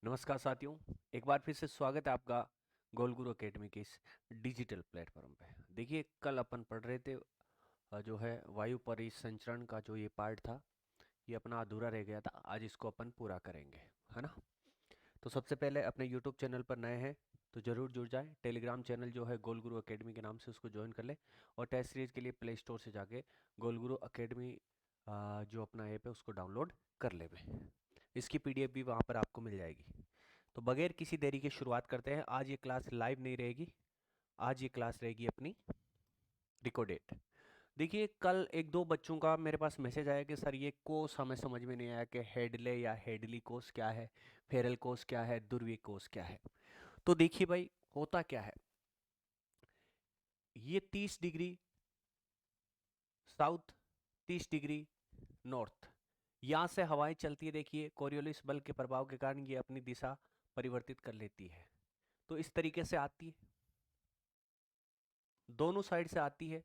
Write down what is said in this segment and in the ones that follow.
नमस्कार साथियों, एक बार फिर से स्वागत है आपका गोल गुरु एकेडमी के इस डिजिटल प्लेटफॉर्म पे। देखिए, कल अपन पढ़ रहे थे जो है वायु परिसंचरण का जो ये पार्ट था, ये अपना अधूरा रह गया था। आज इसको अपन पूरा करेंगे, है ना। तो सबसे पहले अपने यूट्यूब चैनल पर नए हैं तो ज़रूर जुड़ जाए। टेलीग्राम चैनल जो है गोल गुरु एकेडमी के नाम से, उसको ज्वाइन कर ले। और टेस्ट सीरीज के लिए प्ले स्टोर से जाके गोल गुरु एकेडमी जो अपना ऐप है उसको डाउनलोड कर ले। इसकी पीडीएफ भी वहाँ पर आपको मिल जाएगी। तो बगैर किसी देरी के शुरुआत करते हैं। आज ये क्लास लाइव नहीं रहेगी, आज ये क्लास रहेगी अपनी रिकॉर्डेड। देखिए, कल एक दो बच्चों का मेरे पास मैसेज आया कि सर ये कोर्स हमें समझ में नहीं आया कि हेडले या हेडली कोर्स क्या है, फेरल कोर्स क्या है, ध्रुवीय कोर्स क्या है। तो देखिए भाई, होता क्या है, ये 30 डिग्री साउथ, 30 डिग्री नॉर्थ, यहाँ से हवाएं चलती है। देखिए, कोरियोलिस बल के प्रभाव के कारण ये अपनी दिशा परिवर्तित कर लेती है। तो इस तरीके से आती है, दोनों साइड से आती है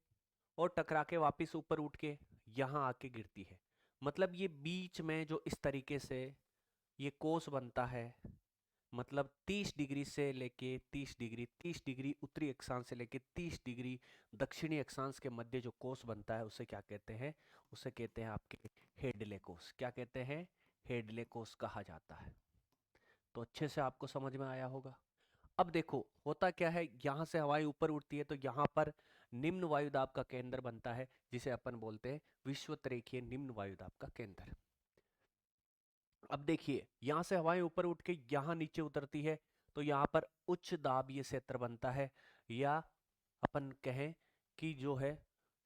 और टकरा के वापस ऊपर उठ के यहाँ आके गिरती है। मतलब ये बीच में जो इस तरीके से ये कोस बनता है, मतलब 30 डिग्री से लेके 30 डिग्री, 30 डिग्री उत्तरी अक्षांश से लेके 30 डिग्री दक्षिणी अक्षांश के मध्य जो कोस बनता है उसे क्या कहते हैं, उसे कहते हैं आपके हेडले कोस। क्या कहते हैं? हेडले कोस कहा जाता है। तो अच्छे से आपको समझ में आया होगा। अब देखो, होता क्या है, यहाँ से हवाएं ऊपर उठती है तो यहाँ पर निम्न वायुदाब का केंद्र बनता है, जिसे अपन बोलते हैं विषुवतरेखीय निम्न वायुदाब का केंद्र। अब देखिए, यहाँ से हवाएं ऊपर उठ के यहाँ नीचे उतरती है तो यहाँ पर उच्च दाबीय क्षेत्र बनता है, या अपन कहें कि जो है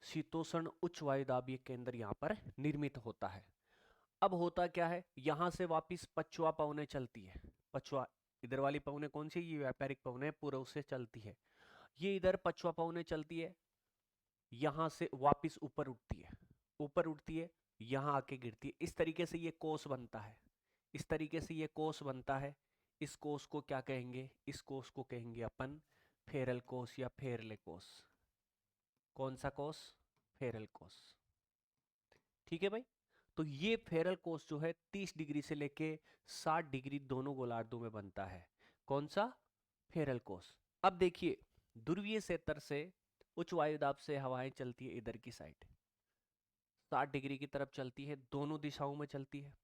शीतोष्ण उच्च वायुदाबीय केंद्र यहाँ पर निर्मित होता है। अब होता क्या है, यहाँ से वापिस पछुआ पवनें चलती है। पछुआ, इधर वाली पवनें कौन सी? ये व्यापारिक पवनें पूर्व से चलती है। ये इधर पछुआ पवनें चलती है, यहाँ से वापिस ऊपर उठती है, ऊपर उठती है, यहाँ आके गिरती है। इस तरीके से ये कोस बनता है, इस तरीके से ये कोस बनता है। इस कोस को क्या कहेंगे? इस कोस को कहेंगे अपन फेरल कोस या फेरले कोस। कौन सा कोस? फेरल कोस। ठीक है भाई। तो ये फेरल कोस जो है 30 डिग्री से लेके 60 डिग्री दोनों गोलार्धों में बनता है। कौन सा? फेरल कोस। अब देखिए, ध्रुवीय क्षेत्र से उच्च वायुदाब से हवाएं चलती है इधर की साइड, 60 डिग्री की तरफ चलती है, दोनों दिशाओं में चलती है।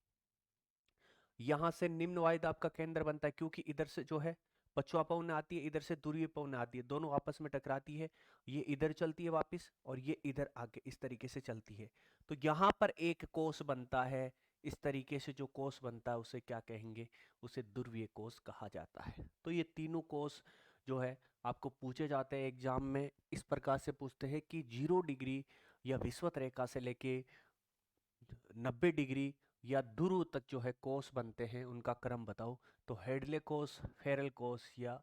यहां से निम्न वायुदाब का केंद्र बनता है, क्योंकि इधर से जो है पछुआ पवन आती है, इधर से ध्रुवीय पवन आती है, दोनों आपस में टकराती है। ये इधर चलती है वापस और ये इधर आगे इस तरीके से चलती है। तो यहाँ पर एक कोस बनता है। इस तरीके से जो कोस बनता है उसे क्या कहेंगे? उसे ध्रुवीय कोस कहा जाता है। तो ये तीनों कोस जो है आपको पूछे जाते हैं एग्जाम में। इस प्रकार से पूछते हैं कि 0 डिग्री या विषुवत रेखा से लेके 90 डिग्री या ध्रुव तक जो है कोस बनते हैं, उनका क्रम बताओ। तो हेडले कोस, फेरल कोस या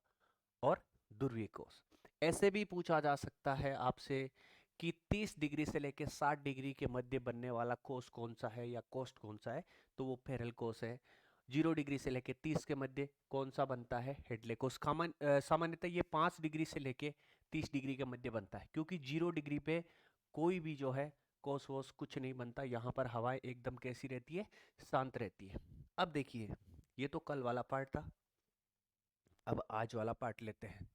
और ध्रुवीय कोस। ऐसे भी पूछा जा सकता है आपसे कि 30 डिग्री से लेकर 60 डिग्री के मध्य बनने वाला कोस कौन सा है या कोस्ट कौन सा है, तो वो फेरल कोस है। 0 डिग्री से लेकर 30 के मध्य कौन सा बनता है? हेडले कोस। सामान्यतः ये 5 डिग्री से लेकर 30 डिग्री के मध्य बनता है, क्योंकि 0 डिग्री पे कोई भी जो है कोस वोस कुछ नहीं बनता। यहाँ पर हवाएं एकदम कैसी रहती है? शांत रहती है। अब देखिए, ये तो कल वाला पार्ट था, अब आज वाला पार्ट लेते हैं।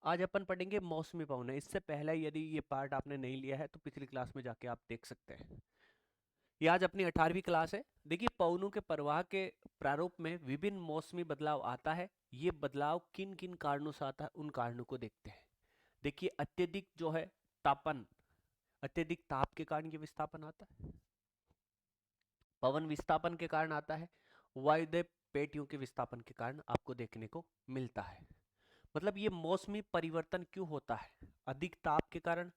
आज अपन पढ़ेंगे मौसमी पवन। इससे पहले यदि ये पार्ट आपने नहीं लिया है तो पिछली क्लास में जाके आप देख सकते हैं। ये आज अपनी 18वीं क्लास है। देखिए, पवनों के प्रवाह के प्रारूप में विभिन्न मौसमी बदलाव आता है। ये बदलाव किन किन कारणों से आता है, उन कारणों को देखते हैं। देखिए, अत्यधिक जो है तापन, अत्यधिक ताप के कारण ये विस्थापन आता है। पवन विस्थापन के कारण आता है। वायुदेव पेटियों के विस्थापन के कारण आपको देखने को मिलता है। मतलब ये मौसमी परिवर्तन क्यों होता है? अधिक ताप के कारण,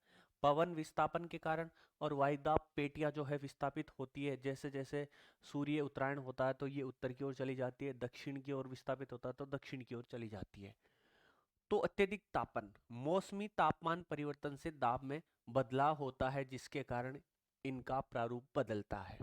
पवन विस्थापन के कारण, और वायुदाब पेटियां जो है विस्थापित होती है। जैसे जैसे सूर्य उत्तरायण होता है तो ये उत्तर की ओर चली जाती है, दक्षिण की ओर विस्थापित होता है तो दक्षिण की ओर चली जाती है। तो अत्यधिक तापन, मौसमी तापमान परिवर्तन से दाब में बदलाव होता है, जिसके कारण इनका प्रारूप बदलता है।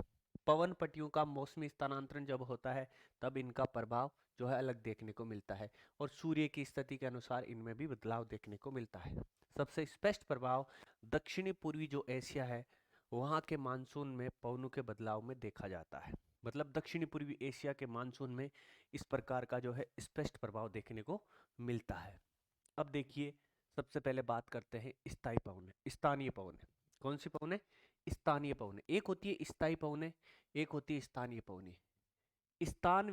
पवन पट्टियों का मौसमी स्थानांतरण जब होता है तब इनका प्रभाव जो है अलग देखने को मिलता है, और सूर्य की स्थिति के अनुसार इनमें भी बदलाव देखने को मिलता है। सबसे स्पष्ट प्रभाव दक्षिणी पूर्वी जो एशिया है वहां के मानसून में पवनों के बदलाव में देखा जाता है। मतलब दक्षिणी पूर्वी एशिया के मानसून में इस प्रकार का जो है स्पष्ट प्रभाव देखने को मिलता है। अब देखिए, सबसे पहले बात करते हैं स्थायी पवनें, स्थानीय पवनें। कौन सी पवनें? स्थानीय पवनें। एक होती है स्थायी पवनें, एक होती है स्थानीय पवनें। स्थान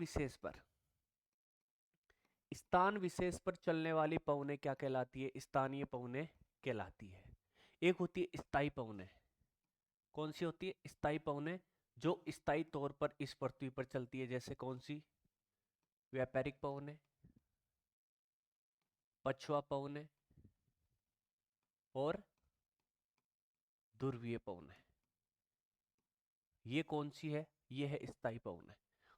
विशेष पर चलने वाली पवनें क्या कहलाती है? स्थानीय पवनें कहलाती है। एक होती है स्थायी पवनें। कौन सी होती है? स्थायी पवनें, जो स्थायी तौर पर इस पृथ्वी पर चलती है। जैसे कौन सी? व्यापारिक पवनें, पछुआ पवनें और ध्रुवीय पवनें। ये कौन सी है? ये है स्थायी पवनें।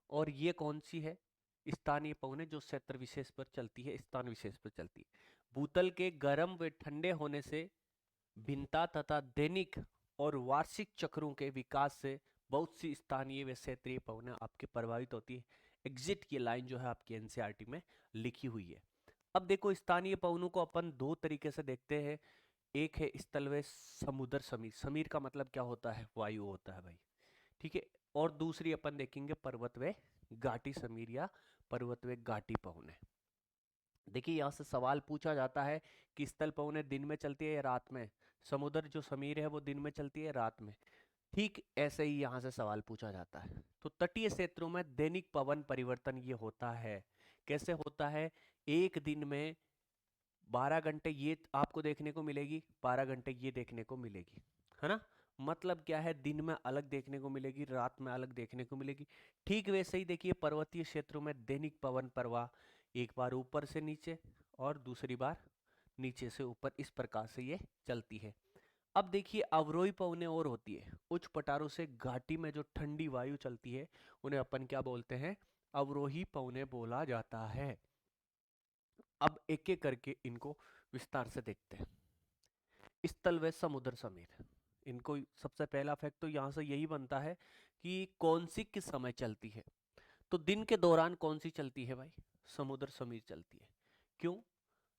और ये कौन सी है? स्थानीय पवनें, जो क्षेत्र विशेष पर चलती है, स्थान विशेष पर चलती है। भूतल के गर्म व ठंडे होने से भिन्नता तथा दैनिक और वार्षिक चक्रों के विकास से बहुत सी स्थानीय व क्षेत्रीय पवनें आपके प्रभावित होती है। एग्जिट ये लाइन जो है आपकी एनसीईआरटी में लिखी हुई है। अब देखो, स्थानीय पवनों को अपन दो तरीके से देखते हैं। एक है स्थल व समुद्र समीर। समीर का मतलब क्या होता है? वायु होता है भाई, ठीक है। और दूसरी अपन देखेंगे पर्वत व घाटी समीर या पर्वत व घाटी पवनें। देखिए, यहां से सवाल पूछा जाता है कि स्थल पवनें दिन में चलती है या रात में? समुद्र जो समीर है वो दिन में चलती है रात में? ठीक ऐसे ही यहां से सवाल पूछा जाता है। तो तटीय क्षेत्रों में दैनिक पवन परिवर्तन ये होता है। कैसे होता है? एक दिन में 12 घंटे ये आपको देखने को मिलेगी, 12 घंटे ये देखने को मिलेगी, है ना। मतलब क्या है? दिन में अलग देखने को मिलेगी, रात में अलग देखने को मिलेगी। ठीक वैसे ही देखिए, पर्वतीय क्षेत्रों में दैनिक पवन प्रवाह एक बार ऊपर से नीचे और दूसरी बार नीचे से ऊपर, इस प्रकार से ये चलती है। अब देखिए, अवरोही पवनें और होती है। उच्च पठारों से घाटी में जो ठंडी वायु चलती है उन्हें अपन क्या बोलते हैं? अवरोही पवनें बोला जाता है। अब एक एक करके इनको विस्तार से देखते हैं। स्थल व समुद्र समीर, इनको सबसे पहला फैक्ट तो यहां से यही बनता है कि कौन सी किस समय चलती है। तो दिन के दौरान कौन सी चलती है भाई? समुद्र समीर चलती है। क्यों?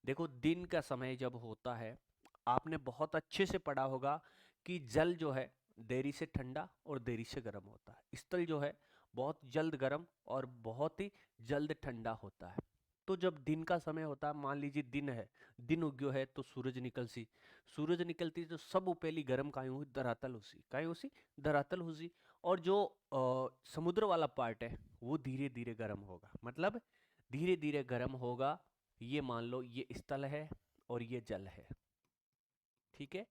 देखो, दिन का समय जब होता है, आपने बहुत अच्छे से पढ़ा होगा कि जल जो है देरी से ठंडा और देरी से गर्म होता है। स्थल जो है बहुत जल्द गर्म और बहुत ही जल्द ठंडा होता है। तो जब दिन का समय होता है, मान लीजिए दिन है, दिन उग्यो है तो सूरज निकल सी, सूरज निकलती तो सब पहली गर्म काहे हुई? धरातल हुसी, काहे हुसी? धरातल हुसी। और जो समुद्र वाला पार्ट है वो धीरे धीरे गर्म होगा, मतलब धीरे धीरे गर्म होगा। ये मान लो ये स्थल है और ये जल है, ठीक है।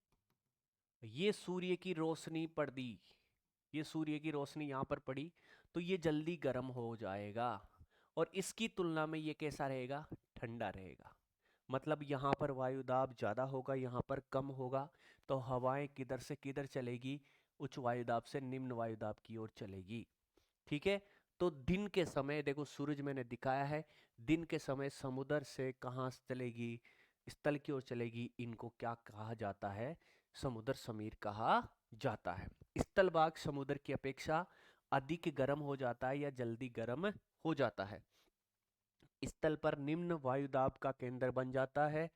ये सूर्य की रोशनी पड़ दी, ये सूर्य की रोशनी यहाँ पर पड़ी तो ये जल्दी गर्म हो जाएगा। और इसकी तुलना में ये कैसा रहेगा? ठंडा रहेगा। मतलब यहाँ पर वायु दाब ज्यादा होगा, यहाँ पर कम होगा। तो हवाएं किधर से किधर चलेगी? उच्च वायु दाब से निम्न वायु दाब की ओर चलेगी, ठीक है। तो दिन के समय देखो, सूरज मैंने दिखाया है, दिन के समय समुद्र से कहाँ चलेगी? स्थल की ओर चलेगी। इनको क्या कहा जाता है? समुद्र समीर कहा जाता है। स्थल भाग समुद्र की अपेक्षा अधिक गर्म हो जाता है या जल्दी गर्म हो जाता है। स्थल पर निम्न वायुदाब का केंद्र बन जाता है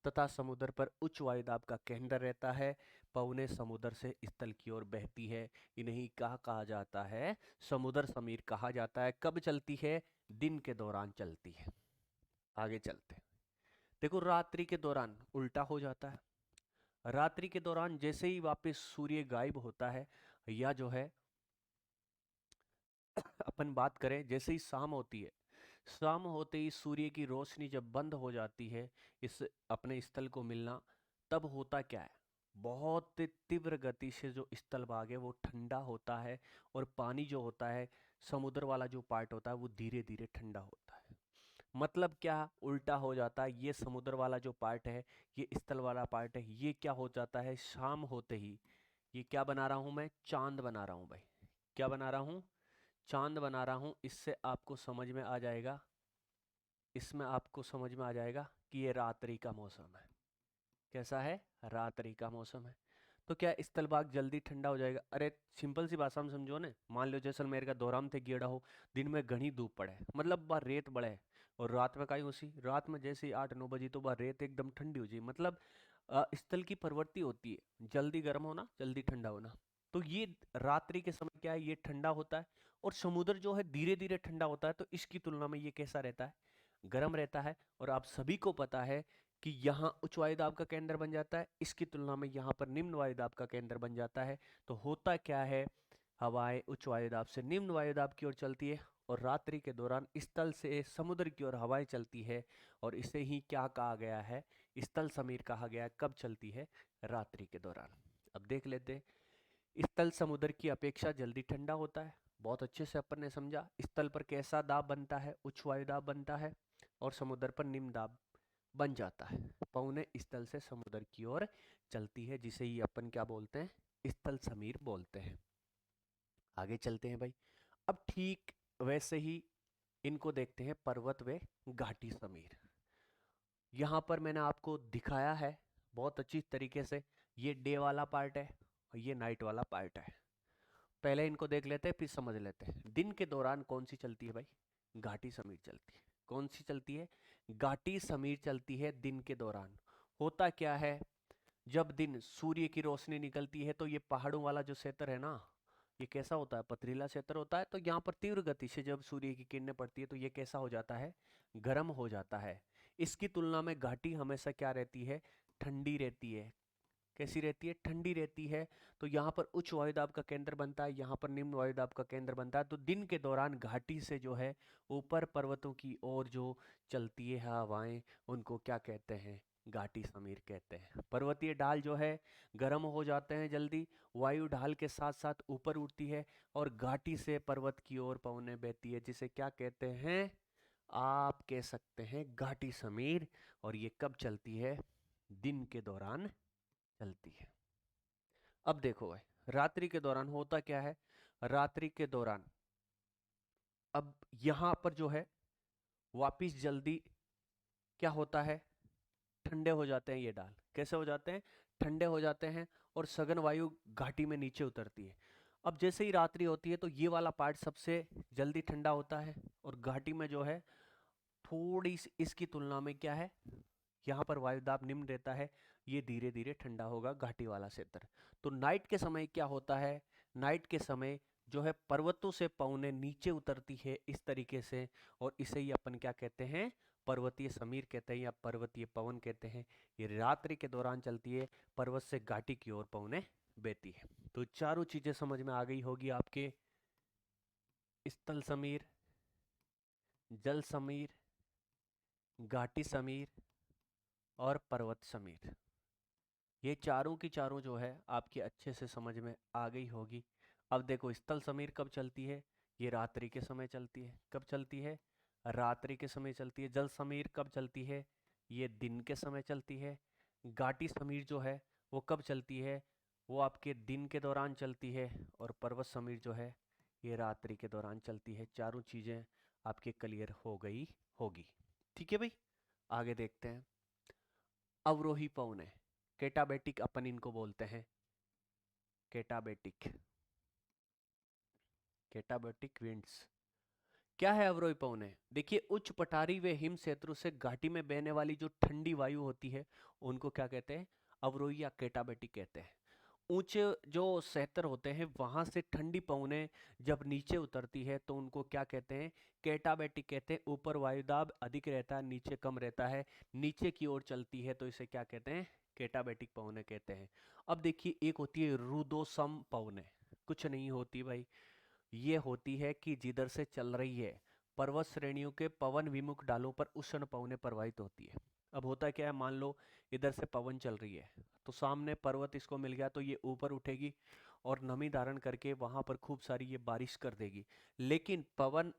तथा समुद्र पर उच्च वायुदाब का केंद्र रहता है। पवनें समुद्र से स्थल की ओर बहती है। इन्हीं का कहा जाता है समुद्र समीर कहा जाता है। कब चलती है? दिन के दौरान चलती है। आगे चलते हैं। देखो, रात्रि के दौरान उल्टा हो जाता है। रात्रि के दौरान जैसे ही वापस सूर्य गायब होता है, या जो है अपन बात करें, जैसे ही शाम होती है, शाम होते ही सूर्य की रोशनी जब बंद हो जाती है इस अपने स्थल को मिलना, तब होता क्या है? बहुत तीव्र गति से जो स्थल भाग है वो ठंडा होता है और पानी जो होता है, समुद्र वाला जो पार्ट होता है वो धीरे धीरे ठंडा होता है। मतलब क्या? उल्टा हो जाता है। ये समुद्र वाला जो पार्ट है, ये स्थल वाला पार्ट है, ये क्या हो जाता है? शाम होते ही ये क्या बना रहा हूं मैं? चांद बना रहा हूं भाई। क्या बना रहा हूं? चांद बना रहा हूं। इससे आपको समझ में आ जाएगा, इसमें आपको समझ में आ जाएगा कि ये रात्रि का मौसम है। कैसा है? रात्रि का मौसम है। तो क्या स्थल भाग जल्दी ठंडा हो जाएगा? अरे सिंपल सी भाषा में समझो ने, मान लो जैसलमेर का दौरान थे गेड़ा हो, दिन में घनी धूप पड़े, मतलब बाहर रेत बढ़े, और रात में काई उसी रात में जैसे ही 8-9 बजे तो बाहर रेत एकदम ठंडी हो जाए। मतलब स्थल की प्रवृत्ति होती है जल्दी गर्म होना, जल्दी ठंडा होना। तो ये रात्रि के समय क्या है? ये ठंडा होता है और समुद्र जो है धीरे धीरे ठंडा होता है, तो इसकी तुलना में ये कैसा रहता है, गर्म रहता है। और आप सभी को पता है कि यहाँ उच्च वायुदाब का केंद्र बन जाता है, इसकी तुलना में यहाँ पर निम्न वायुदाब का केंद्र बन जाता है। तो होता क्या है, हवाएं उच्च वायुदाब से निम्न वायुदाब की ओर चलती है और रात्रि के दौरान स्थल से समुद्र की ओर हवाएं चलती है, और इसे ही क्या कहा गया है, स्थल समीर कहा गया है। कब चलती है, रात्रि के दौरान। अब देख लेते हैं, स्थल समुद्र की अपेक्षा जल्दी ठंडा होता है, बहुत अच्छे से अपन ने समझा। स्थल पर कैसा दाब बनता है, उच्च वायुदाब बनता है, और समुद्र पर निम्न दाब बन जाता है। पौने स्थल से समुद्र की ओर चलती है, जिसे ही अपन क्या बोलते हैं, स्थल समीर बोलते हैं। आगे चलते हैं भाई। अब ठीक वैसे ही इनको देखते हैं, पर्वत व घाटी समीर। यहाँ पर मैंने आपको दिखाया है बहुत अच्छी तरीके से, ये डे वाला पार्ट है और ये नाइट वाला पार्ट है। पहले इनको देख लेते हैं, फिर समझ लेते हैं। दिन के दौरान कौन सी चलती है भाई, घाटी समीर चलती है। कौन सी चलती है, घाटी समीर चलती है दिन के दौरान। होता क्या है, जब दिन सूर्य की रोशनी निकलती है तो ये पहाड़ों वाला जो क्षेत्र है ना, ये कैसा होता है, पथरीला क्षेत्र होता है। तो यहाँ पर तीव्र गति से जब सूर्य की किरणें पड़ती है तो ये कैसा हो जाता है, गर्म हो जाता है। इसकी तुलना में घाटी हमेशा क्या रहती है, ठंडी रहती है। कैसी रहती है, ठंडी रहती है। तो यहाँ पर उच्च वायुदाब का केंद्र बनता है, यहाँ पर निम्न वायुदाब का केंद्र बनता है। तो दिन के दौरान घाटी से जो है ऊपर पर्वतों की ओर जो चलती है हवाएं, उनको क्या कहते हैं, घाटी समीर कहते हैं। पर्वतीय ढाल जो है गर्म हो जाते हैं जल्दी, वायु ढाल के साथ साथ ऊपर उठती है और घाटी से पर्वत की ओर पवनें बहती है, जिसे क्या कहते हैं, आप कह सकते हैं घाटी समीर। और ये कब चलती है, दिन के दौरान चलती है। अब देखो भाई, रात्रि के दौरान होता क्या है, रात्रि के दौरान अब यहां पर जो है वापिस जल्दी क्या होता है, ठंडे हो जाते हैं ये डाल। कैसे हो जाते हैं, ठंडे हो जाते हैं, और सघन वायु घाटी में नीचे उतरती है। अब जैसे ही रात्रि होती है तो ये वाला पार्ट सबसे जल्दी ठंडा होता है, और घाटी में जो है थोड़ी सी इसकी तुलना में क्या है, यहाँ पर वायुदाब निम्न रहता है, ये धीरे धीरे ठंडा होगा घाटी वाला क्षेत्र। तो नाइट के समय क्या होता है, नाइट के समय जो है पर्वतों से पवनें नीचे उतरती है इस तरीके से, और इसे ही अपन क्या कहते हैं, पर्वतीय समीर कहते हैं या पर्वतीय पवन कहते हैं। ये रात्रि के दौरान चलती है, पर्वत से घाटी की ओर पवनें बहती है। तो चारों चीजें समझ में आ गई होगी आपके, स्थल समीर, जल समीर, घाटी समीर और पर्वत समीर। ये चारों की चारों जो है आपकी अच्छे से समझ में आ गई होगी। अब देखो, स्थल समीर कब चलती है, ये रात्रि के समय चलती है। कब चलती है, रात्रि के समय चलती है। जल समीर कब चलती है, ये दिन के समय चलती है। घाटी समीर जो है वो कब चलती है, वो आपके दिन के दौरान चलती है। और पर्वत समीर जो है ये रात्रि के दौरान चलती है। चारों चीज़ें आपके क्लियर हो गई होगी। ठीक है भाई, आगे देखते हैं। अवरोही पवनें, केटाबेटिक अपन इनको बोलते हैं, केटाबेटिक, केटाबेटिक विंड्स। क्या है अवरोही पवनें, देखिए उच्च पठारी व हिम क्षेत्रों से घाटी में बहने वाली जो ठंडी वायु होती है उनको क्या कहते हैं, अवरोही या केटाबेटिक कहते हैं। ऊंचे जो क्षेत्र होते हैं वहां से ठंडी पवनें जब नीचे उतरती है तो उनको क्या कहते हैं, केटाबेटिक कहते हैं। ऊपर वायुदाब अधिक रहता है, नीचे कम रहता है, नीचे की ओर चलती है तो इसे क्या कहते हैं, केटाबेटिक पवनें कहते हैं। अब देखिए, एक होती है रुदोसम पवनें, कुछ नहीं होती भाई, ये होती है कि जिधर से चल रही है पर्वत श्रेणियों के पवन विमुख डालों पर उष्ण पवनें प्रवाहित होती है। अब होता क्या है, मान लो इधर से पवन चल रही है तो सामने पर्वत इसको मिल गया तो ये ऊपर उठेगी और नमी धारण करके वहां पर खूब सारी ये बारिश कर देगी। लेकिन पवन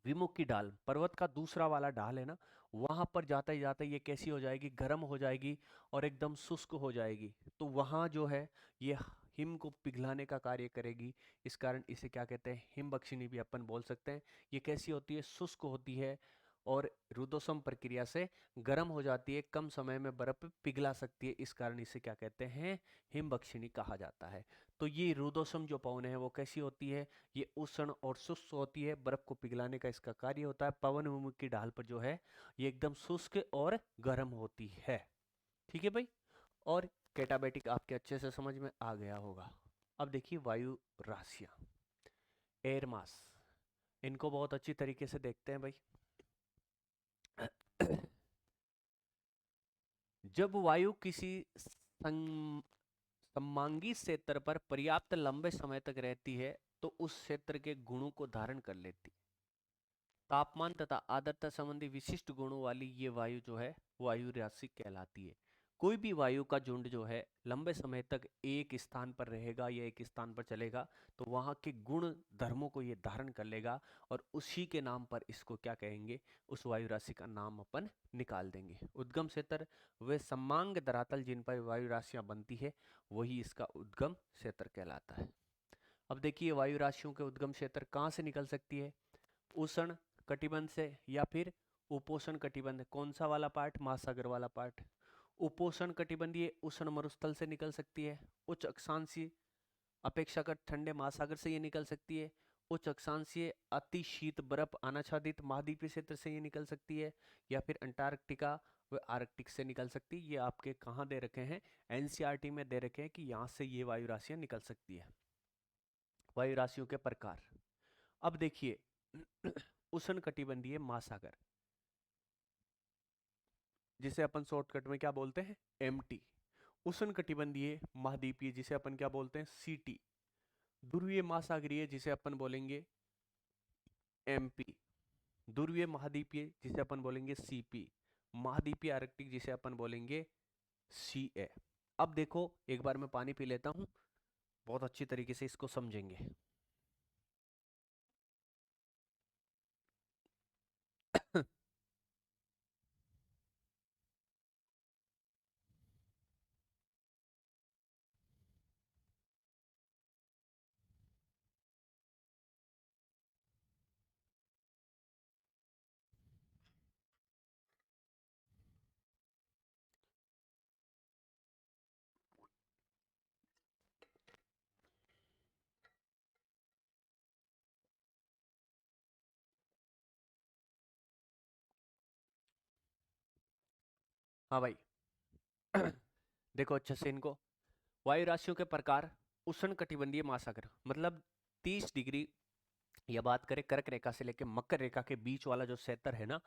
विमुख की ढाल, पर्वत का दूसरा वाला ढाल है ना, वहां पर जाते ही जाते ये कैसी हो जाएगी, गर्म हो जाएगी और एकदम शुष्क हो जाएगी। तो वहां जो है ये हिम को पिघलाने का कार्य करेगी। इस कारण इसे क्या कहते हैं, हिम बख्शिनी भी अपन बोल सकते हैं। ये कैसी होती है, शुष्क होती है और रुदोसम प्रक्रिया से गर्म हो जाती है, कम समय में बर्फ पिघला सकती है। इस कारण इसे क्या कहते हैं, हिम बख्शिनी कहा जाता है। तो ये रुदोसम जो पवन है वो कैसी होती है, ये उष्ण और शुष्क होती है, बर्फ को पिघलाने का इसका कार्य होता है। पवन विमुख की ढाल पर जो है ये एकदम शुष्क और गर्म होती है। ठीक है भाई, और कैटाबेटिक आपके अच्छे से समझ में आ गया होगा। अब देखिए वायु राशियां, एयर मास, इनको बहुत अच्छी तरीके से देखते हैं भाई। जब वायु किसी सममांगी क्षेत्र पर पर्याप्त लंबे समय तक रहती है तो उस क्षेत्र के गुणों को धारण कर लेती है। तापमान तथा आर्द्रता संबंधी विशिष्ट गुणों वाली ये वायु जो है वायु राशि कहलाती है। कोई भी वायु का झुंड जो है लंबे समय तक एक स्थान पर रहेगा या एक स्थान पर चलेगा तो वहां के गुण धर्मों को ये धारण कर लेगा और उसी के नाम पर इसको क्या कहेंगे, उस वायु राशि का नाम अपन निकाल देंगे। उद्गम क्षेत्र वे समांग धरातल जिन पर वायु राशियां बनती है वही इसका उद्गम क्षेत्र कहलाता है। अब देखिए वायु राशियों के उद्गम क्षेत्र कहाँ से निकल सकती है, उष्ण कटिबंध से या फिर उपोष्ण कटिबंध। कौन सा वाला पार्ट, महासागर वाला पार्ट। उपोष्ण कटिबंधीय उष्ण मरुस्थल से निकल सकती है। उच्च अक्षांशीय अपेक्षाकृत ठंडे महासागर से ये निकल सकती है। उच्च अक्षांशीय अति शीत बर्फ अनाच्छादित महाद्वीपीय क्षेत्र से ये निकल सकती है, या फिर अंटार्कटिका व आर्कटिक से निकल सकती है। ये आपके कहाँ दे रखे हैं, एनसीईआरटी में दे रखे हैं कि यहाँ से ये वायु राशियां निकल सकती है। वायु राशियों के प्रकार। अब देखिए उष्ण कटिबंधीय महासागर जिसे अपन शॉर्टकट में क्या बोलते हैं, एमटी। उष्ण कटिबंधीय महाद्वीपीय जिसे अपन क्या बोलते हैं, सीटी। ध्रुवीय महासागरीय जिसे अपन बोलेंगे एमपी। ध्रुवीय महाद्वीपीय जिसे अपन बोलेंगे सीपी। महाद्वीपीय आर्कटिक जिसे अपन बोलेंगे सीए। अब देखो एक बार मैं पानी पी लेता हूं, बहुत अच्छी तरीके से इसको समझेंगे। हाँ भाई देखो अच्छे से इनको, वायु राशियों के प्रकार। उष्ण कटिबंधीय महासागर मतलब 30 डिग्री, या बात करें कर्क रेखा से लेकर मकर रेखा के बीच वाला जो क्षेत्र है ना,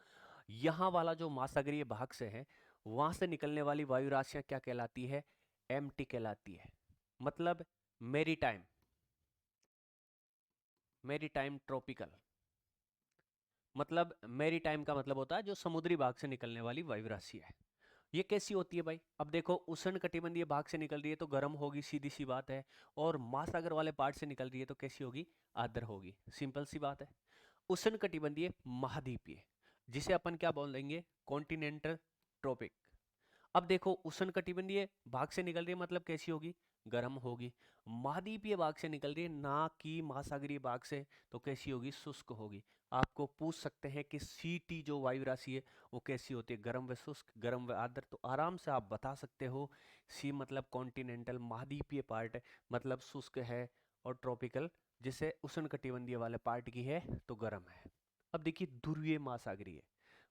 यहाँ वाला जो महासागरीय भाग से है वहां से निकलने वाली वायु राशियां क्या कहलाती है, एमटी कहलाती है। मतलब मेरी टाइम, मेरी टाइम ट्रॉपिकल। मतलब मेरी टाइम का मतलब होता है जो समुद्री भाग से निकलने वाली वायु राशि है। ये कैसी होती है भाई, अब देखो उष्ण कटिबंधीय भाग से निकल रही है तो गर्म होगी, सीधी सी बात है। और महासागर वाले पार्ट से निकल रही है तो कैसी होगी, आर्द्र होगी, सिंपल सी बात है। उष्ण कटिबंधीय महाद्वीपीय जिसे अपन क्या बोलेंगे, कॉन्टिनेंटल ट्रॉपिक। अब देखो उष्ण कटिबंधीय भाग से निकल रही है मतलब कैसी होगी, गर्म होगी। महाद्वीपीय भाग से निकल रही है ना कि महासागरीय भाग से, तो कैसी होगी, शुष्क होगी। आपको पूछ सकते हैं कि सीटी जो वायु राशि है वो कैसी होती है, गर्म व शुष्क, गर्म व आर्द्र, तो आराम से आप बता सकते हो। सी मतलब कॉन्टिनेंटल महाद्वीपीय पार्ट है मतलब शुष्क है, और ट्रॉपिकल जिसे उष्ण कटिबंधीय वाले पार्ट की है तो गर्म है। अब देखिए ध्रुवीय महासागरीय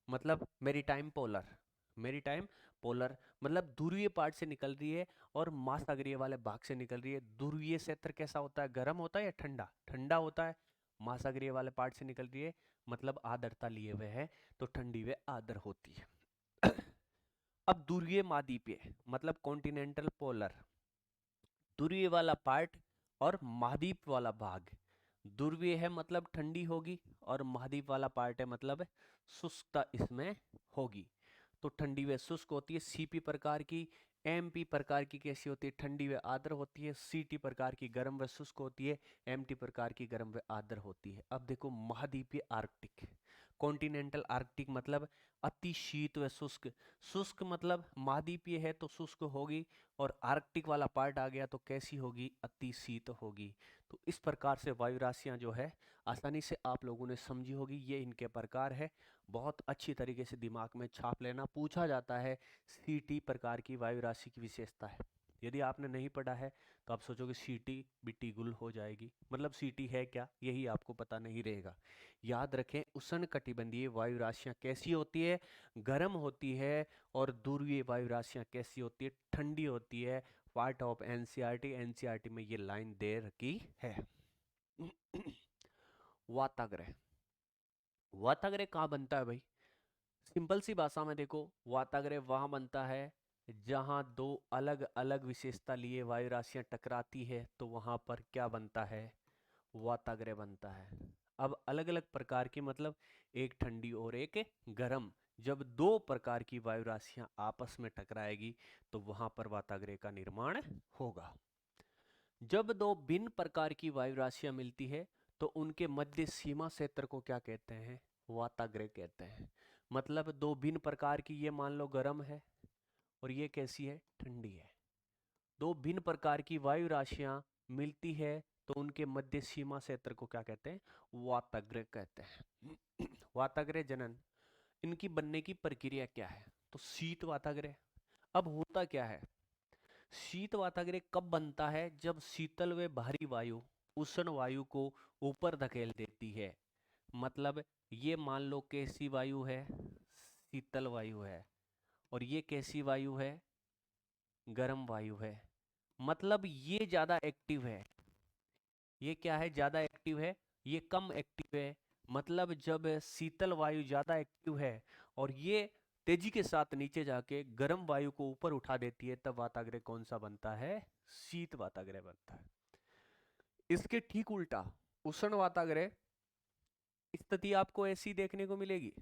मतलब मेरी टाइम पोलर, मेरी टाइम पोलर मतलब ध्रुवीय पार्ट से निकल रही है और महासागरीय वाले भाग से निकल रही है। ध्रुवीय क्षेत्र कैसा होता है, गर्म होता है या ठंडा, ठंडा होता है। महासागरीय वाले पार्ट से निकल रही है मतलब आर्द्रता लिए हुए है तो ठंडी व आर्द्र होती है। अब ध्रुवीय महाद्वीपीय मतलब कॉन्टिनेंटल पोलर, ध्रुवीय वाला पार्ट और महाद्वीप वाला भाग। ध्रुवीय है मतलब ठंडी होगी, और महाद्वीप वाला पार्ट है मतलब शुष्कता इसमें होगी, तो ठंडी व शुष्क होती है। सीपी प्रकार की, एमपी प्रकार की कैसी होती है, ठंडी व आर्द्र होती है। सीटी प्रकार की गर्म व शुष्क होती है। एमटी प्रकार की गर्म व आर्द्र होती है। अब देखो महाद्वीपीय आर्कटिक, कॉन्टिनेंटल आर्कटिक मतलब अति शीत व शुष्क। शुष्क मतलब महाद्वीपीय है तो शुष्क होगी, और आर्कटिक वाला पार्ट आ गया तो कैसी होगी, अति शीत होगी। तो इस प्रकार से वायु राशियां जो है आसानी से आप लोगों ने समझी होगी, ये इनके प्रकार है। बहुत अच्छी तरीके से दिमाग में छाप लेना, पूछा जाता है सीटी प्रकार की वायु राशि की विशेषता है। यदि आपने नहीं पढ़ा है तो आप सोचोगे सीटी बिट्टी गुल हो जाएगी, मतलब सीटी है क्या यही आपको पता नहीं रहेगा। याद रखें उष्ण कटिबंधीय वायु राशियां कैसी होती है, गर्म होती है। और ध्रुवीय वायु राशियां कैसी होती है, ठंडी होती है। पार्ट ऑफ एनसीईआरटी, एनसीईआरटी में ये लाइन दे रखी है। वाताग्रह। वाताग्रह कहाँ बनता है भाई? सिंपल सी भाषा में देखो, वाताग्रह वहां बनता है जहां दो अलग अलग विशेषता लिए वायु राशियां टकराती है, तो वहां पर क्या बनता है? वाताग्रह बनता है। अब अलग अलग प्रकार की, मतलब एक ठंडी और एक गर्म, जब दो प्रकार की वायु राशियां आपस में टकराएगी तो वहां पर वाताग्रह का निर्माण होगा। जब दो भिन्न प्रकार की वायु राशियां मिलती है तो उनके मध्य सीमा क्षेत्र को क्या कहते हैं? वाताग्रह कहते हैं। मतलब दो भिन्न प्रकार की, ये मान लो गर्म है और ये कैसी है? ठंडी है। दो भिन्न प्रकार की वायु राशियां मिलती है तो उनके मध्य सीमा क्षेत्र को क्या कहते हैं? वाताग्रह कहते हैं। वाताग्रह जनन, इनकी बनने की प्रक्रिया क्या है? तो शीत वाताग्रह। अब होता क्या है? शीत वाताग्रह कब बनता है? जब शीतल व भारी वायु उष्ण वायु को ऊपर धकेल देती है। मतलब ये मान लो कैसी वायु है? शीतल वायु है। और ये कैसी वायु है? गर्म वायु है। मतलब ये ज्यादा एक्टिव है। ये क्या है? ज्यादा एक्टिव है, ये कम एक्टिव है। मतलब जब शीतल वायु ज्यादा एक्टिव है और ये तेजी के साथ नीचे जाके गर्म वायु को ऊपर उठा देती है, तब वाताग्रह कौन सा बनता है? शीत वाताग्रह बनता है। इसके ठीक उल्टा उष्ण वाताग्रह स्थिति आपको ऐसी देखने को मिलेगी।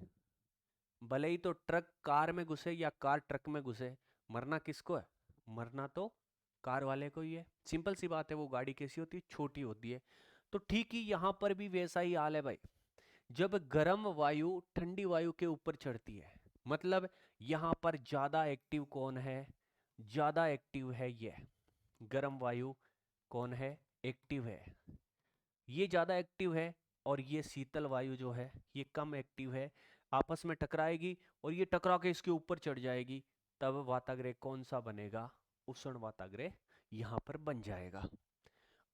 भले ही तो ट्रक कार में घुसे या कार ट्रक में घुसे, मरना किसको है? मरना तो कार वाले को ही है। सिंपल सी बात है, वो गाड़ी कैसी होती है? छोटी होती है। तो ठीक ही यहां पर भी वैसा ही हाल है भाई। जब गर्म वायु ठंडी वायु के ऊपर चढ़ती है, मतलब यहां पर ज्यादा एक्टिव कौन है? ज्यादा एक्टिव है ये गर्म वायु। कौन है? एक्टिव है। ये ज्यादा एक्टिव है और ये शीतल वायु जो है ये कम एक्टिव है। आपस में टकराएगी और ये टकरा के इसके ऊपर चढ़ जाएगी, तब वाताग्रह कौन सा बनेगा? उष्ण वाताग्रह यहां पर बन जाएगा।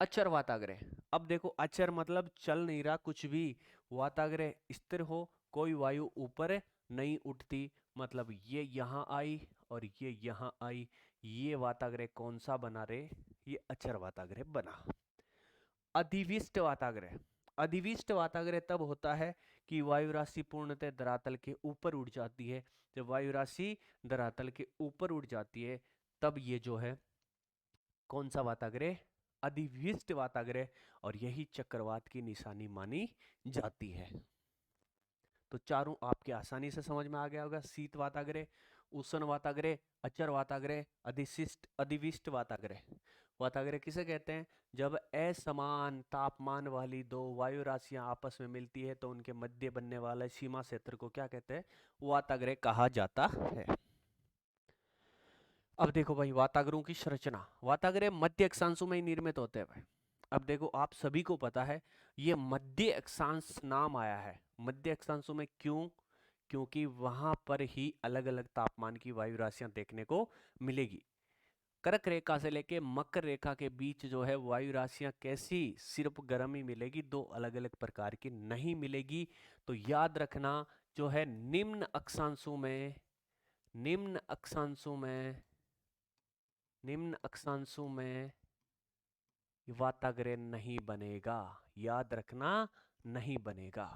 अचर वाताग्रह। अब देखो, अचर मतलब चल नहीं रहा कुछ भी। वाताग्रह स्थिर हो, कोई वायु ऊपर नहीं उठती। मतलब ये यहां आई और ये यहां आई, ये वाताग्रह कौन सा बना रे? ये अचर वाताग्रह बना। अधिविष्ट वाताग्रह। अधिविष्ट वाताग्रह तब होता है कि वायु राशि पूर्णतः धरातल के ऊपर उड़ जाती है। जब वायु राशि धरातल के ऊपर उड़ जाती है तब ये जो है कौन सा वाताग्रह? अधिविष्ट वाताग्रह। और यही चक्रवात की निशानी मानी जाती है। तो चारों आपके आसानी से समझ में आ गया होगा। शीत वाताग्रह, उष्ण वाताग्रह, अचर वाताग्रह, अधिशिष्ट अधिविष्ट वाताग्रह। वाताग्रह किसे कहते हैं? जब असमान तापमान वाली दो वायु राशियां आपस में मिलती है तो उनके मध्य बनने वाले सीमा क्षेत्र को क्या कहते हैं? वाताग्रह कहा जाता है। अब देखो भाई, वाताग्रहों की संरचना। वाताग्रह मध्य अक्षांशों में ही निर्मित होते हैं भाई। अब देखो, आप सभी को पता है ये मध्य अक्षांश नाम आया है। मध्य अक्षांशों में क्यों? क्योंकि वहां पर ही अलग अलग तापमान की वायु राशियां देखने को मिलेगी। कर्क रेखा से लेके मकर रेखा के बीच जो है वायु राशियां कैसी? सिर्फ गर्म ही मिलेगी, दो अलग अलग प्रकार की नहीं मिलेगी। तो याद रखना, जो है निम्न अक्षांशों में, निम्न अक्षांशों में, निम्न अक्षांशों में वाताग्रह नहीं बनेगा। याद रखना, नहीं बनेगा।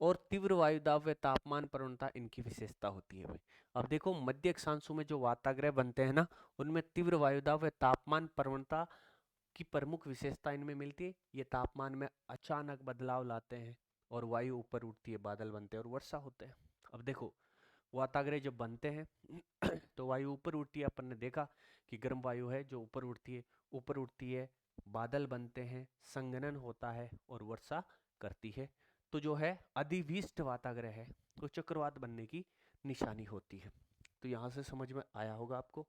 और तीव्र वायुदाब व तापमान प्रवणता इनकी विशेषता होती है भाई। अब देखो, मध्य अक्षांशों में जो वाताग्रह बनते हैं ना, उनमें तीव्र वायुदाब व तापमान प्रवणता की प्रमुख विशेषता इनमें मिलती है। ये तापमान में अचानक बदलाव लाते हैं और वायु ऊपर उठती है, बादल बनते हैं और वर्षा होते हैं। अब देखो, वाताग्रह जब बनते हैं तो वायु ऊपर उठती है। अपन ने देखा कि गर्म वायु है जो ऊपर उठती है, ऊपर उठती है, बादल बनते हैं, संघनन होता है और वर्षा करती है। तो जो है अधिविष्ट वाताग्रह है तो चक्रवात बनने की निशानी होती है। तो यहाँ से समझ में आया होगा आपको।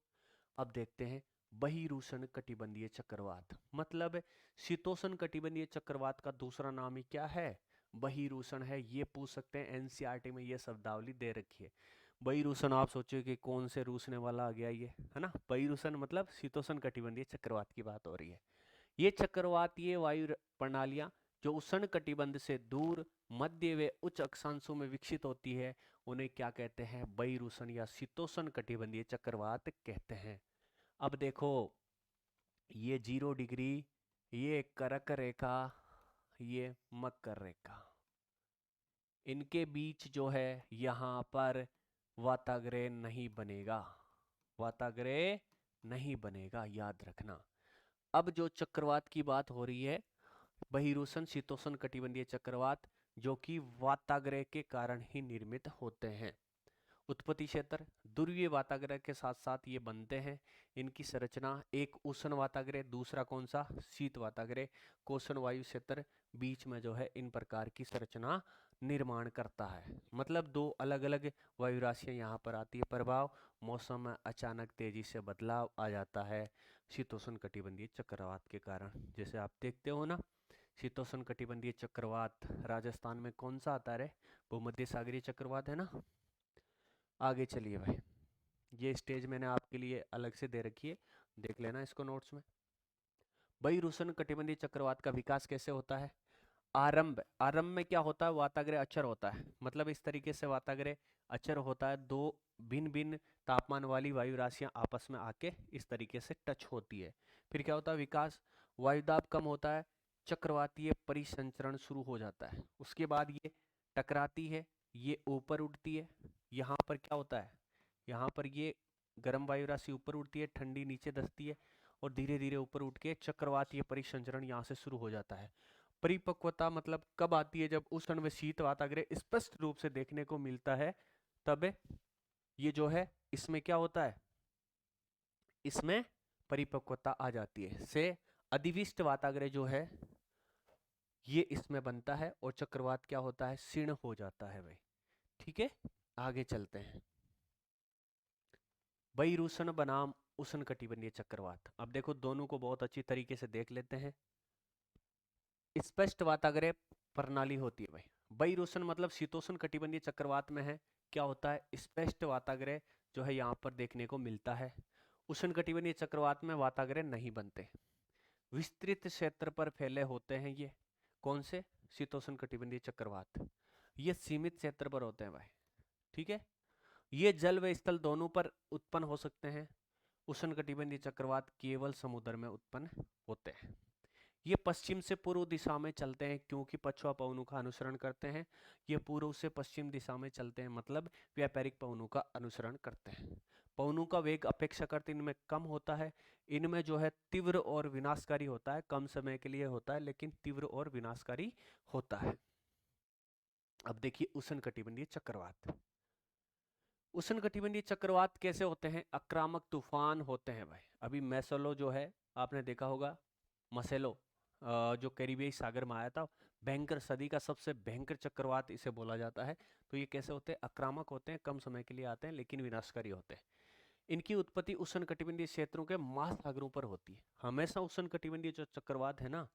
अब देखते हैं बहिरुष्ण कटिबंधीय चक्रवात। मतलब शीतोष्ण कटिबंधीय चक्रवात का दूसरा नाम ही क्या है? बहिरुष्ण है। ये पूछ सकते हैं, एनसीईआरटी में ये शब्दावली दे रखी है। बहिरुष्ण, आप सोचो कि कौन से रूसने वाला आ गया ये, है ना? बहिरुष्ण मतलब शीतोष्ण कटिबंधीय चक्रवात की बात हो रही है। ये चक्रवात, ये वायु प्रणालियां जो उष्ण कटिबंध से दूर मध्य व उच्च अक्षांशों में विकसित होती है, उन्हें क्या कहते हैं? बहिरुष्ण या शीतोष्ण कटिबंधीय चक्रवात कहते हैं। अब देखो, ये 0 डिग्री, ये कर्क रेखा, ये मकर रेखा, इनके बीच जो है यहाँ पर वाताग्रह नहीं बनेगा, वाताग्रह नहीं बनेगा, याद रखना। अब जो चक्रवात की बात हो रही है, बहिरुष्ण शीतोष्ण कटिबंधीय चक्रवात, जो कि वाताग्रह के कारण ही निर्मित होते हैं। उत्पत्ति क्षेत्र ध्रुवीय वाताग्रह के साथ साथ ये बनते हैं। इनकी संरचना एक उष्ण वाताग्रह, दूसरा कौन सा, शीत वाताग्रह, कोशन वायु क्षेत्र बीच में जो है इन प्रकार की संरचना निर्माण करता है। मतलब दो अलग अलग वायु राशियां यहाँ पर आती है। प्रभाव, मौसम में अचानक तेजी से बदलाव आ जाता है शीतोष्ण कटिबंधीय चक्रवात के कारण। जैसे आप देखते हो ना, शीतोष्ण कटिबंधीय चक्रवात राजस्थान में कौन सा आता है, भूमध्य सागरीय चक्रवात है ना। आगे चलिए भाई, ये स्टेज मैंने आपके लिए अलग से दे रखी है, देख लेना इसको नोट्स में। बहिरुष्ण कटिबंधीय चक्रवात का विकास कैसे होता है? आरंभ, आरंभ में क्या होता है, वाताग्रह अचर होता है। मतलब इस तरीके से वाताग्रह अचर होता है, दो भिन्न भिन्न तापमान वाली वायु राशियां आपस में आके इस तरीके से टच होती है। फिर क्या होता है, विकास, वायुदाब कम होता है, चक्रवातीय परिसंचरण शुरू हो जाता है। उसके बाद ये टकराती है, ये ऊपर उठती है। यहाँ पर क्या होता है, यहाँ पर ये गर्म वायु राशि ऊपर उठती है, ठंडी नीचे धंसती है, और धीरे धीरे ऊपर उठ के चक्रवातीय परिसंचरण यहाँ से शुरू हो जाता है। परिपक्वता मतलब कब आती है, जब उष्ण व शीत वाताग्रह स्पष्ट रूप से देखने को मिलता है, तब ये जो है इसमें क्या होता है, इसमें परिपक्वता आ जाती है। से अधिविष्ट वाताग्रह जो है ये इसमें बनता है, और चक्रवात क्या होता है, क्षीण हो जाता है भाई। ठीक है, आगे चलते हैं। बहिरुष्ण बनाम उष्ण कटिबंधीय चक्रवात, अब देखो दोनों को बहुत अच्छी तरीके से देख लेते हैं। स्पष्ट वाताग्रह प्रणाली होती है भाई। बहिरुष्ण मतलब शीतोष्ण कटिबंधीय चक्रवात में है, क्या होता है, स्पष्ट वाताग्रह जो है यहाँ पर देखने को मिलता है। उष्ण कटिबंधीय चक्रवात में वाताग्रह नहीं बनते, विस्तृत क्षेत्र पर फैले होते हैं। ये कौन से, शीतोष्ण कटिबंधीय चक्रवात, ये सीमित क्षेत्र पर होते हैं भाई। ठीक है, ये जल व स्थल दोनों पर उत्पन्न हो सकते हैं। उष्ण कटिबंधीय चक्रवात केवल समुद्र में उत्पन्न होते हैं। ये पश्चिम से पूर्व दिशा में चलते हैं, क्योंकि पछुआ पवनों का अनुसरण करते हैं। ये पूर्व से पश्चिम दिशा में चलते हैं, मतलब व्यापारिक पवनों का अनुसरण करते हैं। पवनों का वेग अपेक्षाकृत इनमें कम होता है। इनमें जो है तीव्र और विनाशकारी होता है, कम समय के लिए होता है लेकिन तीव्र और विनाशकारी होता है। अब देखिए उष्ण कटिबंधीय चक्रवात। उष्ण कटिबंधीय चक्रवात कैसे होते हैं, आक्रामक तूफान होते हैं भाई। अभी मैसलो जो है आपने देखा होगा, मसेलो जो कैरिबियाई सागर में आया था, भयंकर, सदी का सबसे भयंकर चक्रवात इसे बोला जाता है। तो ये कैसे होते हैं, आक्रामक होते हैं, कम समय के लिए आते हैं लेकिन विनाशकारी होते हैं। इनकी उत्पत्ति उष्ण कटिबंधीय क्षेत्रों के महासागरों पर होती है। हमेशा उष्ण कटिबंधीय जो चक्रवात है ना,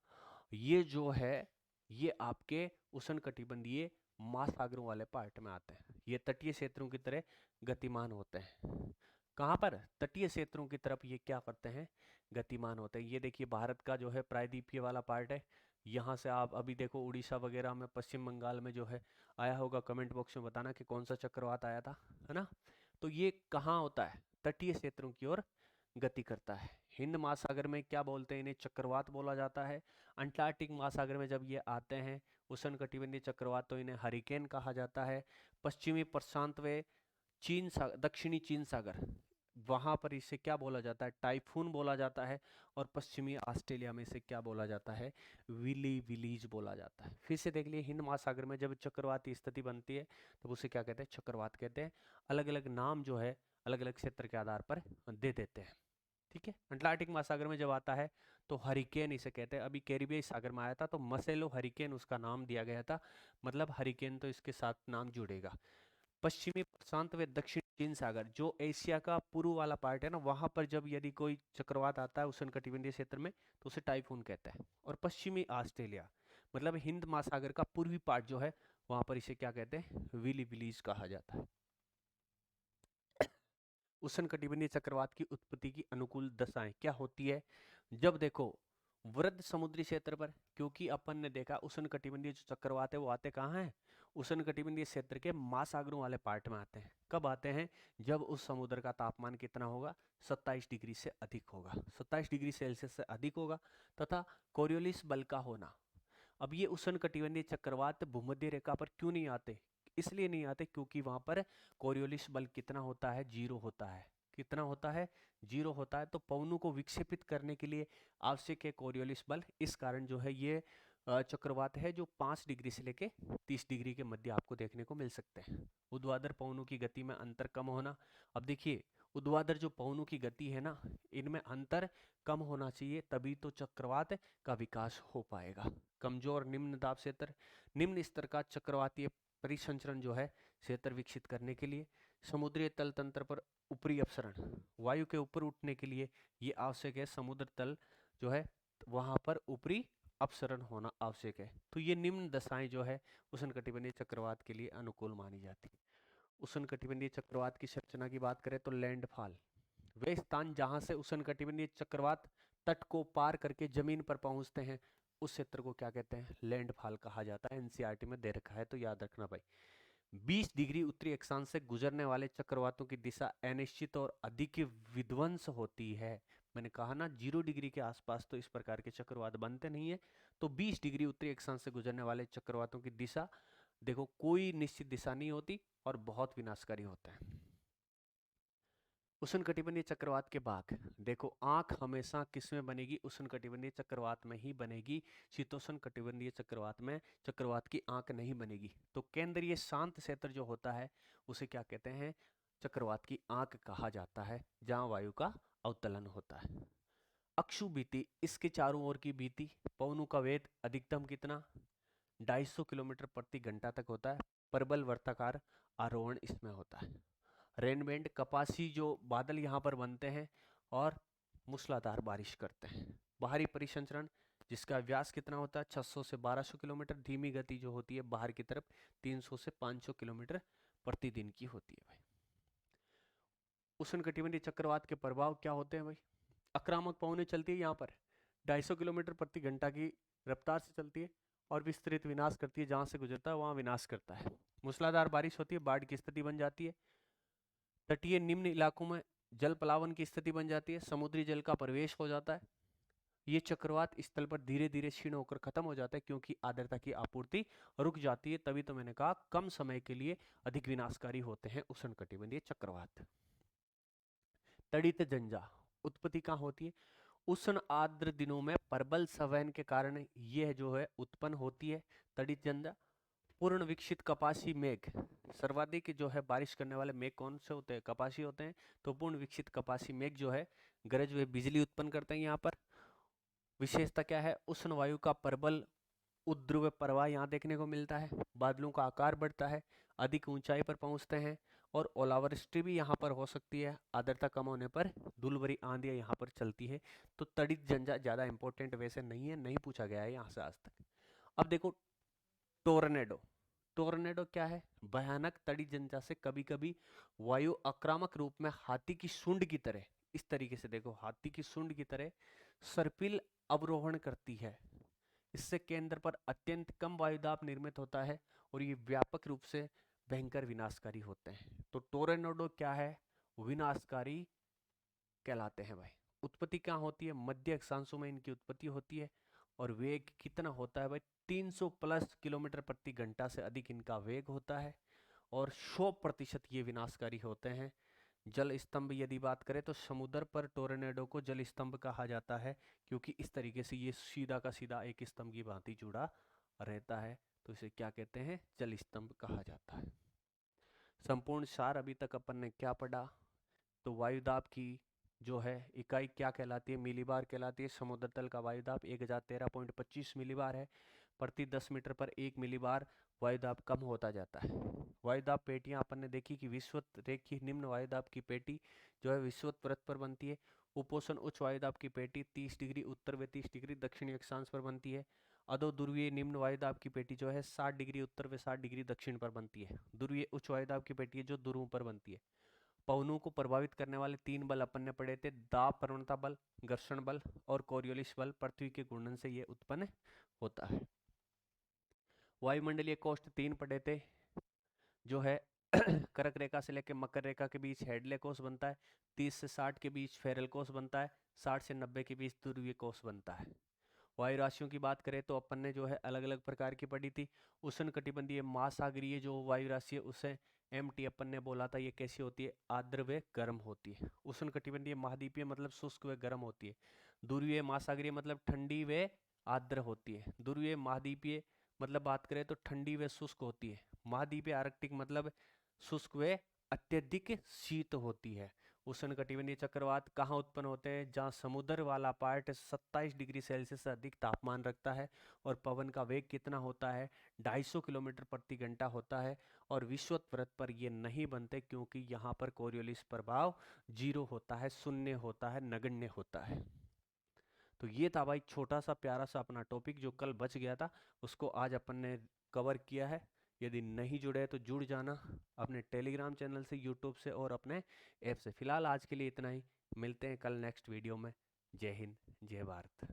ये जो है ये आपके उष्ण कटिबंधीय महासागरों वाले पार्ट में आते हैं। ये तटीय क्षेत्रों की तरह गतिमान होते हैं। कहाँ पर, तटीय क्षेत्रों की तरफ ये क्या करते हैं, गतिमान होते हैं। ये देखिए भारत का जो है प्रायद्वीपीय वाला पार्ट है। यहाँ से आप अभी देखो उड़ीसा वगैरह में, पश्चिम बंगाल में जो है आया होगा, कमेंट बॉक्स में बताना कि कौन सा चक्रवात आया था, है ना। तो ये कहाँ होता है, तटीय क्षेत्रों की ओर गति करता है। हिंद महासागर में क्या बोलते हैं, इन्हें चक्रवात बोला जाता है। अंटार्कटिक महासागर में जब ये आते हैं उष्ण कटिबंधीय चक्रवात, तो इन्हें हरिकेन कहा जाता है। पश्चिमी प्रशांत व चीन सागर, दक्षिणी चीन सागर, वहां पर इसे क्या बोला जाता है, टाइफून बोला जाता है। और पश्चिमी ऑस्ट्रेलिया में इसे क्या बोला जाता है, विली विलीज बोला जाता है। फिर से देख लिए, हिंद महासागर में जब चक्रवाती स्थिति बनती है तब उसे क्या कहते हैं, चक्रवात कहते हैं। अलग अलग नाम जो है अलग अलग क्षेत्र के आधार पर दे देते हैं। ठीक है, अटलांटिक महासागर में जब आता है तो हरिकेन इसे कहते हैं। अभी कैरिबियाई सागर में आया था तो मसेलो हरिकेन उसका नाम दिया गया था, मतलब हरिकेन तो इसके साथ नाम जुड़ेगा। पश्चिमी प्रशांत व दक्षिण चीन सागर, जो एशिया का पूर्व वाला पार्ट है ना, वहां पर जब यदि कोई चक्रवात आता है उष्ण कटिबंधीय क्षेत्र में तो उसे टाइफून कहता है। और पश्चिमी ऑस्ट्रेलिया मतलब हिंद महासागर का पूर्वी पार्ट जो है, वहां पर इसे क्या कहते हैं, विली विलीज कहा जाता है। उष्ण कटिबंधीय चक्रवात की उत्पत्ति की अनुकूल दशाएं क्या होती है, जब देखो वृद्ध समुद्री क्षेत्र पर, क्योंकि अपन ने देखा उष्ण कटिबंधीय जो चक्रवात है वो आते कहाँ हैं, उष्ण कटिबंधीय क्षेत्र के महासागरों वाले पार्ट में आते हैं। कब आते हैं, जब उस समुद्र का तापमान कितना होगा, 27 डिग्री से अधिक होगा, 27 डिग्री सेल्सियस से अधिक होगा, तथा कोरियोलिस बल का होना। अब ये उष्णकटिबंधीय चक्रवात भूमध्य रेखा पर क्यों नहीं आते? इसलिए नहीं आते क्योंकि वहां पर कोरियोलिस बल कितना होता है? 0 होता है। कितना होता है? 0 होता है। तो पवनों को विक्षेपित करने के लिए आवश्यक है कोरियोलिस बल। इस कारण जो है ये चक्रवात है जो 5 डिग्री से लेके 30 डिग्री के मध्य आपको देखने को मिल सकते हैं। ऊर्ध्वाधर पवनों की गति में अंतर कम होना। अब देखिए ऊर्ध्वाधर जो पवनों की गति है ना, इनमें अंतर कम होना चाहिए, तभी तो चक्रवात का विकास हो पाएगा। कमजोर निम्न दाब क्षेत्र, निम्न स्तर का चक्रवातीय परिसंचरण जो है क्षेत्र विकसित करने के लिए समुद्री तल तंत्र पर ऊपरी अपसरण, वायु के ऊपर उठने के लिए ये आवश्यक है। समुद्र तल जो है वहां पर ऊपरी अपसरण होना आवश्यक है। तो ये निम्न दशाएं जो है उष्णकटिबंधीय चक्रवात के लिए अनुकूल मानी जाती है। उष्णकटिबंधीय चक्रवात की संरचना की बात करें तो लैंडफॉल, वे स्थान जहां से उष्णकटिबंधीय चक्रवात तट को पार करके जमीन पर पहुंचते हैं उस क्षेत्र को क्या कहते हैं? लैंडफॉल कहा जाता है। एनसीईआरटी में दे रखा है तो याद रखना भाई। 20 डिग्री उत्तरी अक्षांश से गुजरने वाले चक्रवातों की दिशा अनिश्चित और अधिक विध्वंस होती है। मैंने कहा ना 0 डिग्री के आसपास तो इस प्रकार के चक्रवात बनते नहीं है। तो 20 डिग्री उत्तरी अक्षांश से गुजरने वाले चक्रवातों की दिशा देखो कोई निश्चित दिशा नहीं होती और बहुत विनाशकारी होता है। उष्णकटिबंधीय चक्रवात के भाग देखो, आंख हमेशा किसमें बनेगी? उष्णकटिबंधीय चक्रवात में ही बनेगी। शीतोष्ण कटिबंधीय चक्रवात में चक्रवात की आंख नहीं बनेगी। तो केंद्रीय शांत क्षेत्र जो होता है उसे क्या कहते हैं? चक्रवात की आंख कहा जाता है, जहां वायु का अवतलन होता है। अक्षुभीति, इसके चारों ओर की भीति, पवनों का वेग अधिकतम कितना? 250 किलोमीटर प्रति घंटा तक होता है। प्रबल वर्ताकार आरोहण इसमें होता है। रेनबैंड, कपासी जो बादल यहाँ पर बनते हैं और मूसलाधार बारिश करते हैं। बाहरी परिसंचरण जिसका व्यास कितना होता है? 600 से 1200 किलोमीटर। धीमी गति जो होती है बाहर की तरफ 300 से 500 किलोमीटर प्रतिदिन की होती है भाई। उष्णकटिबंधीय चक्रवात के प्रभाव क्या होते हैं भाई? आक्रामक पवनें चलती है यहाँ पर 250 किलोमीटर प्रति घंटा की रफ्तार से चलती है और विस्तृत विनाश करती है। जहां से गुजरता है वहां विनाश करता है। मूसलाधार बारिश होती है, बाढ़ की स्थिति बन जाती है। तटीय निम्न इलाकों में जल प्लावन की स्थिति बन जाती है, समुद्री जल का प्रवेश हो जाता है। ये चक्रवात स्थल पर धीरे धीरे क्षीण होकर खत्म हो जाता है क्योंकि आर्द्रता की आपूर्ति रुक जाती है। तभी तो मैंने कहा कम समय के लिए अधिक विनाशकारी होते हैं उष्णकटिबंधीय चक्रवात। तड़ित जंजा उत्पत्ति कहाँ होती है? उष्ण आर्द्र दिनों में प्रबल संवहन के कारण यह जो है उत्पन्न होती है। तड़ित जंजा। पूर्ण विकसित कपासी मेघ, सर्वाधिक जो है बारिश करने वाले मेघ कौन से होते हैं? कपासी होते हैं। तो पूर्ण विकसित कपासी मेघ जो है गरज व बिजली उत्पन्न करते हैं। यहाँ पर विशेषता क्या है? उष्ण वायु का प्रबल उद्ध्रुव प्रवाह यहाँ देखने को मिलता है। बादलों का आकार बढ़ता है, अधिक ऊंचाई पर पहुंचते हैं और ओलावृष्टि भी यहाँ पर हो सकती है। आर्द्रता कम होने पर धूल भरी आंधियां यहाँ पर चलती है। तो तड़ित जंजा ज्यादा इंपॉर्टेंट वैसे नहीं है, नहीं पूछा गया है यहाँ से आज तक। अब देखो टोर्नेडो। टोर्नेडो क्या है? भयानक तड़ित जंजा से कभी कभी वायु आक्रामक रूप में हाथी की सूंड की तरह, इस तरीके से देखो हाथी की सूंड की तरह सर्पिल अवरोहण करती है। इससे केंद्र पर अत्यंत कम वायुदाब निर्मित होता है और ये व्यापक रूप से भयंकर विनाशकारी होते हैं। तो टोर्नेडो क्या है? विनाशकारी कहलाते हैं भाई। उत्पत्ति कहाँ होती है? मध्य अक्षांशों में इनकी उत्पत्ति होती है और वेग कितना होता है भाई? 300 प्लस किलोमीटर प्रति घंटा से अधिक इनका वेग होता है और 100% ये विनाशकारी होते हैं। जल स्तंभ यदि बात करें तो समुद्र पर टोर्नेडो को जल स्तंभ कहा जाता है क्योंकि इस तरीके से ये सीधा का सीधा एक स्तंभ की भांति जुड़ा रहता है। तो इसे क्या कहते हैं? जल स्तंभ कहा जाता है। संपूर्ण सार अभी तक अपन ने क्या पढ़ा? तो वायुदाब की जो है इकाई क्या कहलाती है? मिलीबार कहलाती है। समुद्र तल का वायुदाब 1013.25 मिलीबार है। प्रति 10 मीटर पर 1 मिलीबार वायुदाब कम होता जाता है। वायुदाब पेटियां अपन ने देखी कि विषुवत रेखीय निम्न वायुदाब की पेटी जो है विषुवत वृत्त पर बनती है। उपोष्ण उच्च वायुदाब की पेटी 30 डिग्री उत्तर व 30 डिग्री दक्षिणी अक्षांश पर बनती है। अधो ध्रुवीय निम्न वायुदाब की पेटी जो है 60 डिग्री उत्तर व 60 डिग्री दक्षिण पर बनती है। ध्रुवीय उच्च वायुदाब की पेटी है जो ध्रुवों पर बनती है। पवनों को प्रभावित करने वाले 3 बल अपन ने पढ़े थे, दाब प्रवणता बल, घर्षण बल और कोरियोलिस बल। पृथ्वी के घूर्णन से ये उत्पन्न होता है। वायुमंडलीय कोष्ठ 3 पढ़े थे जो है कर्क रेखा से लेकर मकर रेखा के बीच हेडले कोष बनता है। 30 से 60 के बीच फेरल कोष बनता है। 60 से 90 के बीच ध्रुवीय कोष बनता है। वायु राशियों की बात करें तो अपन ने जो है अलग अलग प्रकार की पढ़ी थी। उष्णकटिबंधीय महासागरीय जो वायु राशि है उसे एमटी अपन ने बोला था, ये कैसी होती है, आर्द्र व गर्म होती है। उष्णकटिबंधीय महाद्वीपीय मतलब शुष्क व गर्म होती है। ध्रुवीय महासागरीय मतलब ठंडी व आर्द्र होती है। ध्रुवीय महाद्वीपीय मतलब बात करें तो ठंडी व शुष्क होती है। महाद्वीपीय आर्कटिक मतलब शुष्क व अत्यधिक शीत होती है। उष्णकटिबंधीय चक्रवात कहाँ उत्पन्न होते हैं, जहाँ समुद्र वाला पार्ट 27 डिग्री सेल्सियस से अधिक तापमान रखता है और पवन का वेग कितना होता है, 250 किलोमीटर प्रति घंटा होता है। और विषुवत पर ये नहीं बनते क्योंकि यहाँ पर कोरियोलिस प्रभाव 0 होता है, शून्य होता है, नगण्य होता है। तो ये था भाई छोटा सा प्यारा सा अपना टॉपिक जो कल बच गया था, उसको आज अपन ने कवर किया है। यदि नहीं जुड़े तो जुड़ जाना अपने टेलीग्राम चैनल से, यूट्यूब से और अपने ऐप से। फिलहाल आज के लिए इतना ही, मिलते हैं कल नेक्स्ट वीडियो में। जय हिंद, जय भारत।